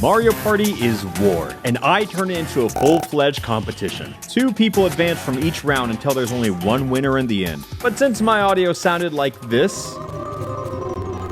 Mario Party is war, and I turn it into a full-fledged competition. 2 people advance from each round until there's only one winner in the end. But since my audio sounded like this,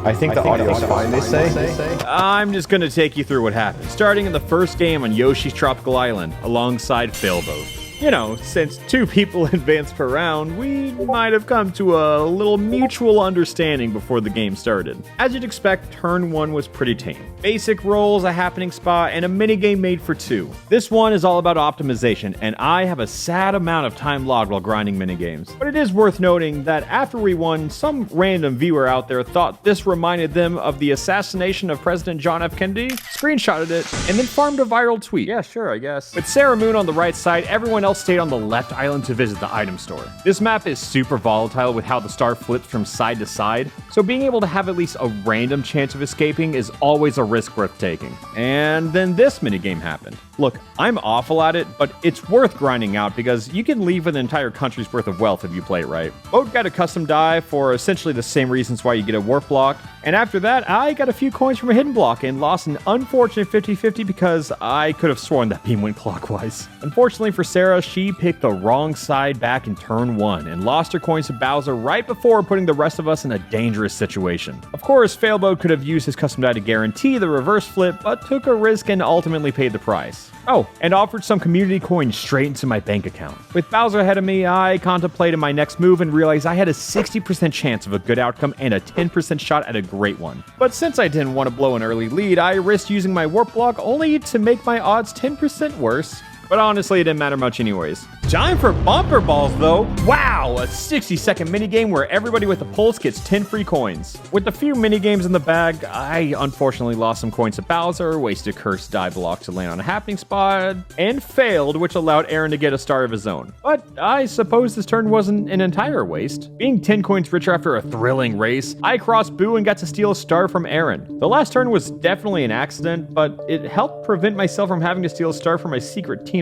I think the audio's fine, they say. I'm just gonna take you through what happened, starting in the first game on Yoshi's Tropical Island, alongside Failboat. You know, since 2 people advance per round, we might have come to a little mutual understanding before the game started. As you'd expect, turn 1 was pretty tame. Basic rolls, a happening spot, and a minigame made for 2. This one is all about optimization, and I have a sad amount of time logged while grinding minigames. But it is worth noting that after we won, some random viewer out there thought this reminded them of the assassination of President John F. Kennedy, screenshotted it, and then farmed a viral tweet. Yeah, sure, I guess. With Sarah Moon on the right side, everyone else stayed on the left island to visit the item store. This map is super volatile with how the star flips from side to side, so being able to have at least a random chance of escaping is always a risk worth taking. And then this minigame happened. Look, I'm awful at it, but it's worth grinding out because you can leave an entire country's worth of wealth if you play it right. Boat got a custom die for essentially the same reasons why you get a warp block, and after that, I got a few coins from a hidden block and lost an unfortunate 50-50 because I could have sworn that beam went clockwise. Unfortunately for Sarah, she picked the wrong side back in turn 1 and lost her coins to Bowser right before putting the rest of us in a dangerous situation. Of course, Failboat could have used his custom die to guarantee the reverse flip, but took a risk and ultimately paid the price. Oh, and offered some community coins straight into my bank account. With Bowser ahead of me, I contemplated my next move and realized I had a 60% chance of a good outcome and a 10% shot at a great one. But since I didn't want to blow an early lead, I risked using my warp block only to make my odds 10% worse. But honestly, it didn't matter much anyways. Time for bumper balls though. Wow, a 60-second minigame where everybody with the pulse gets 10 free coins. With a few minigames in the bag, I unfortunately lost some coins to Bowser, wasted cursed die block to land on a happening spot, and failed, which allowed Aaron to get a star of his own. But I suppose this turn wasn't an entire waste. Being 10 coins richer after a thrilling race, I crossed Boo and got to steal a star from Aaron. The last turn was definitely an accident, but it helped prevent myself from having to steal a star from my secret teammate.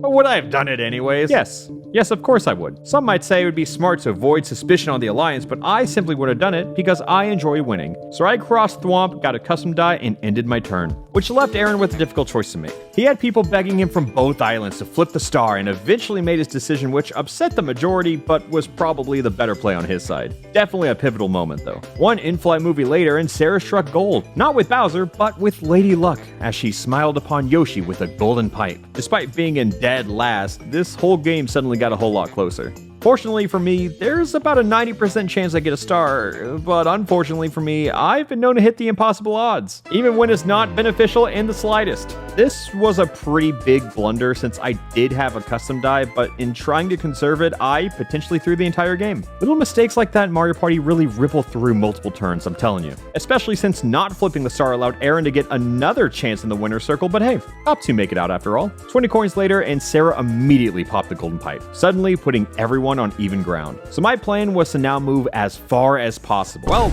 But would I have done it anyways? Yes, of course I would. Some might say it would be smart to avoid suspicion on the Alliance, but I simply would have done it because I enjoy winning. So I crossed Thwomp, got a custom die, and ended my turn, which left Aaron with a difficult choice to make. He had people begging him from both islands to flip the star and eventually made his decision, which upset the majority, but was probably the better play on his side. Definitely a pivotal moment though. One in-flight movie later and Sarah struck gold. Not with Bowser, but with Lady Luck, as she smiled upon Yoshi with a golden pipe. Despite being in dead last, this whole game suddenly got a whole lot closer. Fortunately for me, there's about a 90% chance I get a star, but unfortunately for me, I've been known to hit the impossible odds, even when it's not beneficial in the slightest. This was a pretty big blunder since I did have a custom die, but in trying to conserve it, I potentially threw the entire game. Little mistakes like that in Mario Party really ripple through multiple turns, I'm telling you. Especially since not flipping the star allowed Aaron to get another chance in the winner's circle, but hey, top 2 make it out after all. 20 coins later, and Sarah immediately popped the golden pipe, suddenly putting everyone on even ground. So my plan was to now move as far as possible. Well,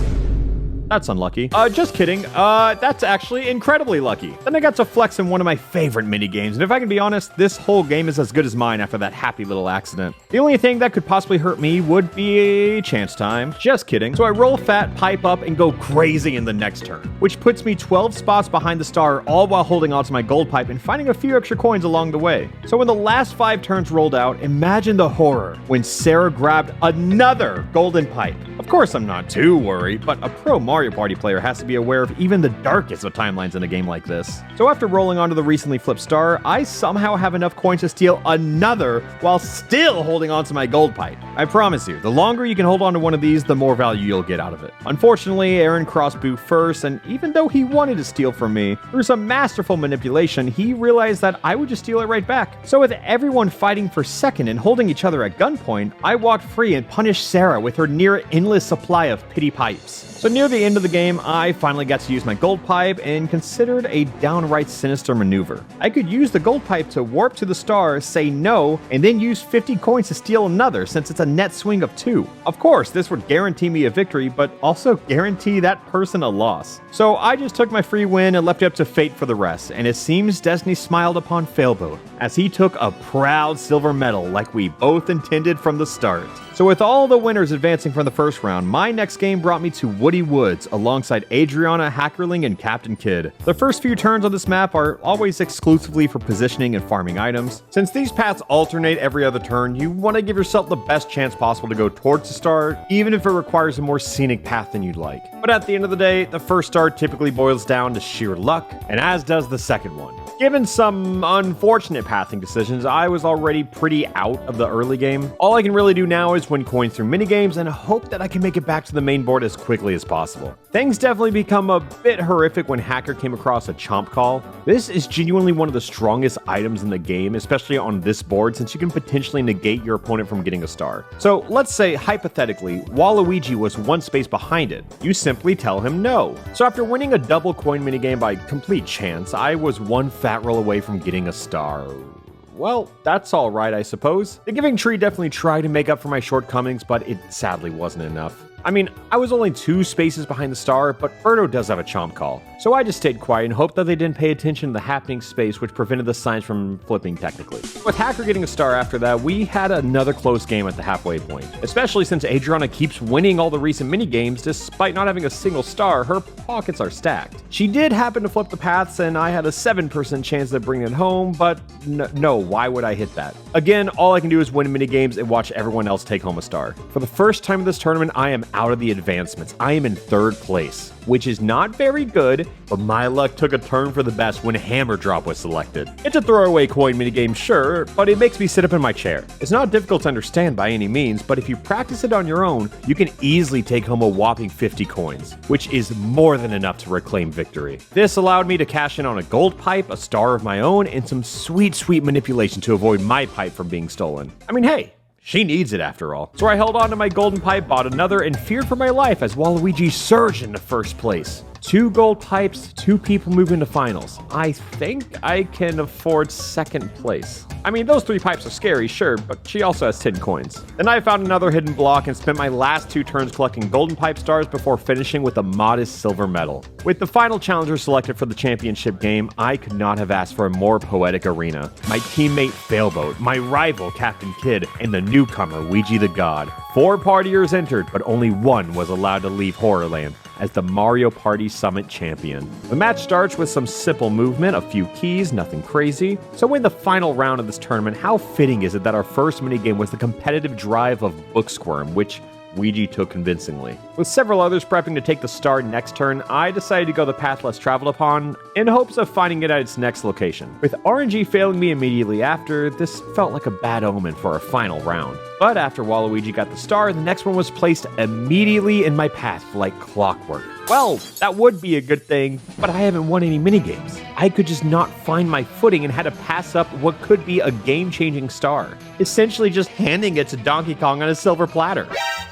that's unlucky. Just kidding. That's actually incredibly lucky. Then I got to flex in one of my favorite minigames, and if I can be honest, this whole game is as good as mine after that happy little accident. The only thing that could possibly hurt me would be chance time. Just kidding. So I roll fat, pipe up, and go crazy in the next turn, which puts me 12 spots behind the star, all while holding onto my gold pipe and finding a few extra coins along the way. So when the last 5 turns rolled out, imagine the horror when Sarah grabbed another golden pipe. Of course, I'm not too worried, but a pro Mario Party player has to be aware of even the darkest of timelines in a game like this. So after rolling onto the recently flipped star, I somehow have enough coins to steal another while still holding onto my gold pipe. I promise you, the longer you can hold on to one of these, the more value you'll get out of it. Unfortunately, Aaron crossed Boo first, and even though he wanted to steal from me, through some masterful manipulation, he realized that I would just steal it right back. So with everyone fighting for second and holding each other at gunpoint, I walked free and punished Sarah with her near endless supply of pity pipes. So near the end of the game, I finally got to use my gold pipe and considered a downright sinister maneuver. I could use the gold pipe to warp to the star, say no, and then use 50 coins to steal another since it's a net swing of 2. Of course, this would guarantee me a victory, but also guarantee that person a loss. So I just took my free win and left it up to fate for the rest, and it seems Destiny smiled upon Failboat, as he took a proud silver medal like we both intended from the start. So with all the winners advancing from the first round, my next game brought me to Woody Woods alongside Adriana, Hackerling, and Captain Kidd. The first few turns on this map are always exclusively for positioning and farming items. Since these paths alternate every other turn, you want to give yourself the best chance possible to go towards the star, even if it requires a more scenic path than you'd like. But at the end of the day, the first star typically boils down to sheer luck, and as does the second one. Given some unfortunate pathing decisions, I was already pretty out of the early game. All I can really do now is win coins through minigames and hope that I can make it back to the main board as quickly as possible. Things definitely become a bit horrific when Hacker came across a chomp call. This is genuinely one of the strongest items in the game, especially on this board, since you can potentially negate your opponent from getting a star. So let's say, hypothetically, Waluigi was one space behind it. You simply tell him no. So after winning a double coin minigame by complete chance, I was one fat roll away from getting a star. Well, that's alright, I suppose. The Giving Tree definitely tried to make up for my shortcomings, but it sadly wasn't enough. I mean, I was only 2 spaces behind the star, but Birdo does have a chomp call. So I just stayed quiet and hoped that they didn't pay attention to the happening space, which prevented the signs from flipping technically. With Hacker getting a star after that, we had another close game at the halfway point. Especially since Adriana keeps winning all the recent minigames, despite not having a single star, her pockets are stacked. She did happen to flip the paths, and I had a 7% chance of bringing it home, but no, why would I hit that? Again, all I can do is win minigames and watch everyone else take home a star. For the first time in this tournament, I am out of the advancements. I am in 3rd place, which is not very good, but my luck took a turn for the best when Hammer Drop was selected. It's a throwaway coin minigame, sure, but it makes me sit up in my chair. It's not difficult to understand by any means, but if you practice it on your own, you can easily take home a whopping 50 coins, which is more than enough to reclaim victory. This allowed me to cash in on a gold pipe, a star of my own, and some sweet manipulation to avoid my pipe from being stolen. I mean, hey, she needs it after all. So I held on to my golden pipe, bought another, and feared for my life as Waluigi surged into first place. 2 gold pipes, 2 people move into finals. I think I can afford 2nd place. I mean, those 3 pipes are scary, sure, but she also has 10 coins. Then I found another hidden block and spent my last 2 turns collecting golden pipe stars before finishing with a modest silver medal. With the final challenger selected for the championship game, I could not have asked for a more poetic arena. My teammate Failboat, my rival Captain Kidd, and the newcomer Ouija the God. 4 partiers entered, but only 1 was allowed to leave Horrorland as the Mario Party Summit champion. The match starts with some simple movement, a few keys, nothing crazy. So in the final round of this tournament, how fitting is it that our first minigame was the competitive drive of Book Squirm, which Ouija took convincingly. With several others prepping to take the star next turn, I decided to go the path less traveled upon, in hopes of finding it at its next location. With RNG failing me immediately after, this felt like a bad omen for our final round. But after Waluigi got the star, the next one was placed immediately in my path like clockwork. Well, that would be a good thing, but I haven't won any minigames. I could just not find my footing and had to pass up what could be a game-changing star. Essentially just handing it to Donkey Kong on a silver platter,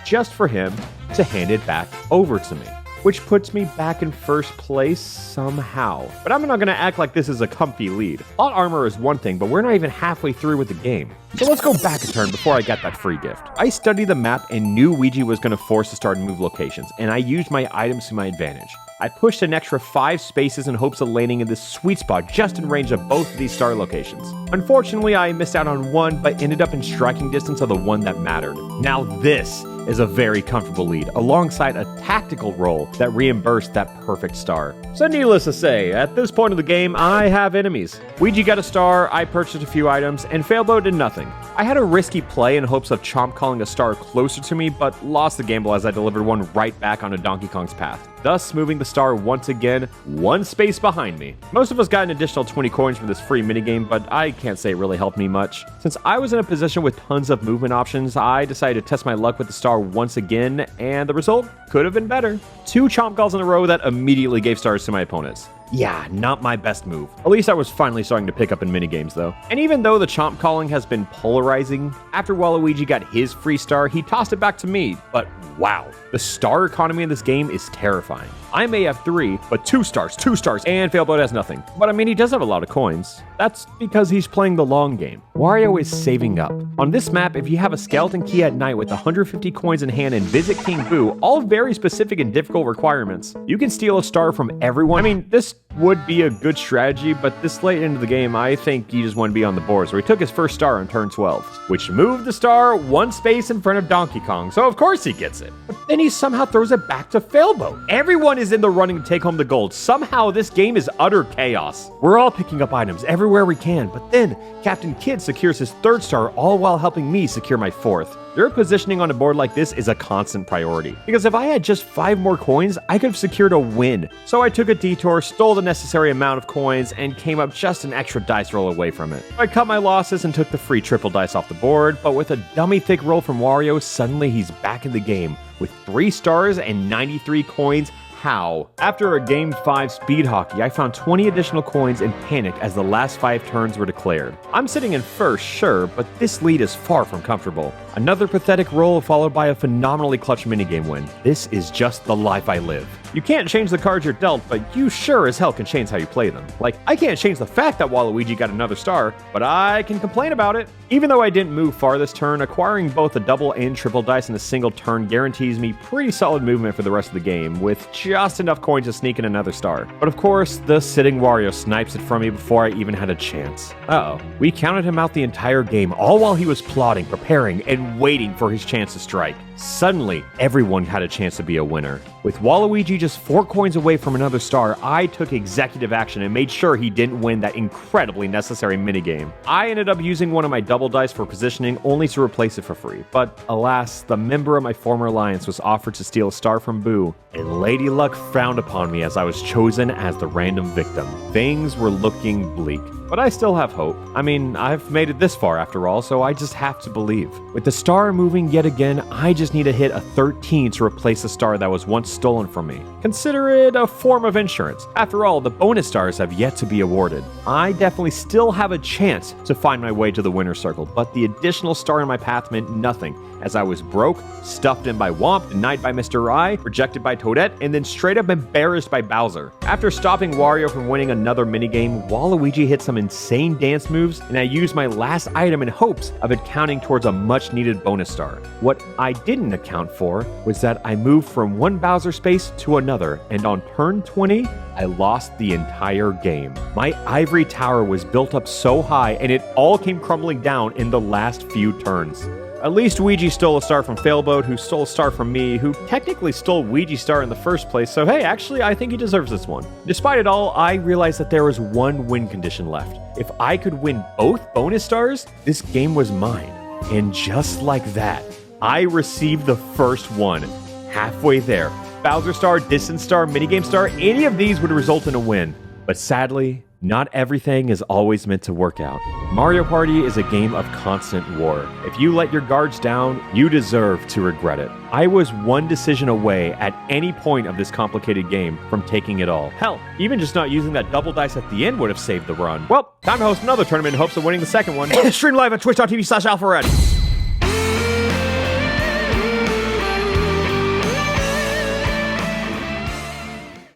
just for him to hand it back over to me. Which puts me back in first place somehow. But I'm not going to act like this is a comfy lead. Plot armor is one thing, but we're not even halfway through with the game. So let's go back a turn before I got that free gift. I studied the map and knew Ouija was going to force the star to move locations, and I used my items to my advantage. I pushed an extra 5 spaces in hopes of landing in this sweet spot just in range of both of these star locations. Unfortunately, I missed out on one, but ended up in striking distance of the one that mattered. Now this is a very comfortable lead, alongside a tactical roll that reimbursed that perfect star. So needless to say, at this point of the game, I have enemies. Ouija got a star, I purchased a few items, and Failboat did nothing. I had a risky play in hopes of chomp calling a star closer to me, but lost the gamble as I delivered one right back onto Donkey Kong's path, thus moving the star once again 1 space behind me. Most of us got an additional 20 coins for this free minigame, but I can't say it really helped me much. Since I was in a position with tons of movement options, I decided to test my luck with the star once again, and the result could have been better. 2 chomp calls in a row that immediately gave stars to my opponents. Yeah, not my best move. At least I was finally starting to pick up in minigames though. And even though the chomp calling has been polarizing, after Waluigi got his free star, he tossed it back to me. But wow, the star economy in this game is terrifying. I may have 3, but 2 stars, and Failboat has nothing. But I mean, he does have a lot of coins. That's because he's playing the long game. Wario is saving up. On this map, if you have a skeleton key at night with 150 coins in hand and visit King Boo, all very specific and difficult requirements, you can steal a star from everyone. I mean, this would be a good strategy, but this late into the game, I think he just wanted to be on the board, so he took his first star on turn 12, which moved the star 1 space in front of Donkey Kong, so of course he gets it. But then he somehow throws it back to Failboat. Everyone is in the running to take home the gold. Somehow this game is utter chaos. We're all picking up items everywhere we can, but then Captain Kid secures his 3rd star, all while helping me secure my 4th. Your positioning on a board like this is a constant priority, because if I had just 5 more coins, I could have secured a win. So I took a detour, stole the necessary amount of coins, and came up just an extra dice roll away from it. I cut my losses and took the free triple dice off the board, but with a dummy thick roll from Wario, suddenly he's back in the game with 3 stars and 93 coins. How? After a Game 5 speed hockey, I found 20 additional coins and panicked as the last 5 turns were declared. I'm sitting in first, sure, but this lead is far from comfortable. Another pathetic roll followed by a phenomenally clutch minigame win. This is just the life I live. You can't change the cards you're dealt, but you sure as hell can change how you play them. Like, I can't change the fact that Waluigi got another star, but I can complain about it. Even though I didn't move far this turn, acquiring both a double and triple dice in a single turn guarantees me pretty solid movement for the rest of the game, with just enough coins to sneak in another star. But of course, the sitting Wario snipes it from me before I even had a chance. Uh-oh. We counted him out the entire game, all while he was plotting, preparing, and waiting for his chance to strike. Suddenly, everyone had a chance to be a winner. With Waluigi just 4 coins away from another star, I took executive action and made sure he didn't win that incredibly necessary minigame. I ended up using one of my double dice for positioning only to replace it for free. But alas, the member of my former alliance was offered to steal a star from Boo, and Lady Luck frowned upon me as I was chosen as the random victim. Things were looking bleak. But I still have hope. I mean, I've made it this far after all, so I just have to believe. With the star moving yet again, I just need to hit a 13 to replace the star that was once stolen from me. Consider it a form of insurance. After all, the bonus stars have yet to be awarded. I definitely still have a chance to find my way to the winner's circle, but the additional star in my path meant nothing, as I was broke, stuffed in by Womp, denied by Mr. I, rejected by Toadette, and then straight up embarrassed by Bowser. After stopping Wario from winning another minigame, Waluigi hit some insane dance moves, and I used my last item in hopes of it counting towards a much-needed bonus star. What I didn't account for was that I moved from one Bowser space to another, and on turn 20, I lost the entire game. My ivory tower was built up so high, and it all came crumbling down in the last few turns. At least Ouija stole a star from Failboat, who stole a star from me, who technically stole Ouija's star in the first place, so hey, actually, I think he deserves this one. Despite it all, I realized that there was one win condition left. If I could win both bonus stars, this game was mine. And just like that, I received the first one. Halfway there. Bowser star, distance star, minigame star, any of these would result in a win. But sadly, not everything is always meant to work out. Mario Party is a game of constant war. If you let your guards down, you deserve to regret it. I was one decision away at any point of this complicated game from taking it all. Hell, even just not using that double dice at the end would have saved the run. Well, time to host another tournament in hopes of winning the second one. Stream live at twitch.tv/Alpharad.